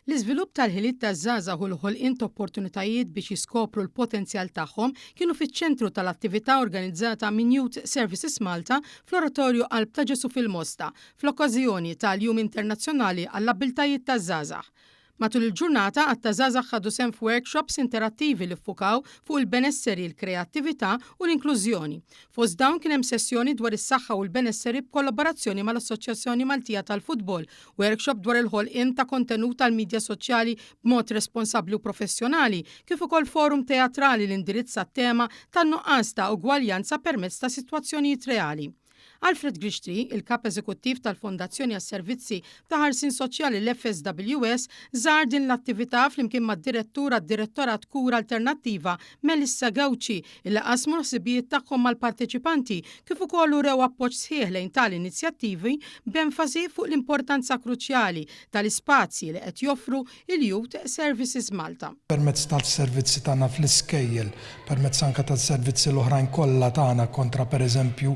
L-iżvilupp tal-ħiliet taż-żgħażagħ u l-ħolqien ta' opportunitajiet biex jiskopru l-potenzjal tagħhom kienu fiċ-ċentru tal-attività organizzata minn Youth Services Malta fl-Oratorju Qalb ta' Ġesu fil-Mosta fl-okkażjoni tal-Jum Internazzjonali għall-Abbiltajiet taż-żgħażagħ. Matul il-ġurnata għat-tażagħżagħ ħadu sehem f'workshops interattivi li ffukaw fuq il-benesseri, il-kreattività u l-inklużjoni. Fost dawn kien hemm sessjoni dwar is-saħħa u l-benesseri b'kollaborazzjoni mal-Assoċjazzjoni Maltija tal-Futbol, workshop dwar il-ħolqien ta' kontenut tal-midja soċjali b'mod responsabbli u professjonali, kif ukoll forum teatrali li indirizza t-tema tan-nuqqas ta' ugwaljanza permezz ta' sitwazzjonijiet reali. Alfred Grixtri, il-kap eżekuttiv tal-Fondazzjoni għas-Servizzi ta' Ħarsien Soċjali l-FSWS, żar din l-attività flimkien mad-direttura d-Direttorat Kura Alternattiva Melissa Gawċi illi qasmu l-ħsibijiet tagħhom mal-parteċipanti kif ukoll urew appoġġ sħiħ lejn tal-inizjattivi b'enfasi fuq l-importanza kruċjali tal-ispazji li qed joffru il-Youth Services Malta. Permezz tal-servizzi tagħna fl-iskejjel, permezz anke tas-servizzi l-oħrajn kollha tagħna kontra pereżempju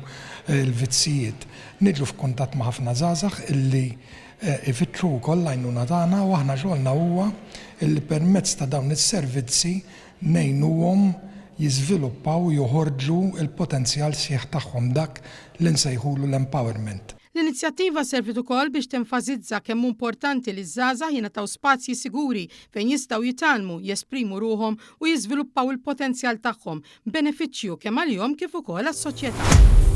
il-vizzijiet. Nidlu f'kuntatt ma' ħafna żgħażagħ illi ifittxu wkoll għajnuna tagħna u aħna xogħolna huwa illi permezz ta' dawn is-servizzi ngħinuhom jiżviluppaw joħorġu l-potenzjal sħiħ tagħhom dak li nsejħulu l-empowerment. L-inizjattiva servit ukoll biex tenfasizza kemm importanti li ż-żgħażagħ jingħataw spazji siguri fejn jistgħu jitalmu, jesprimu ruhom u jiżviluppaw il-potenzjal tagħhom, benefiċċju kemm għalihom kif ukoll għas-soċjetà.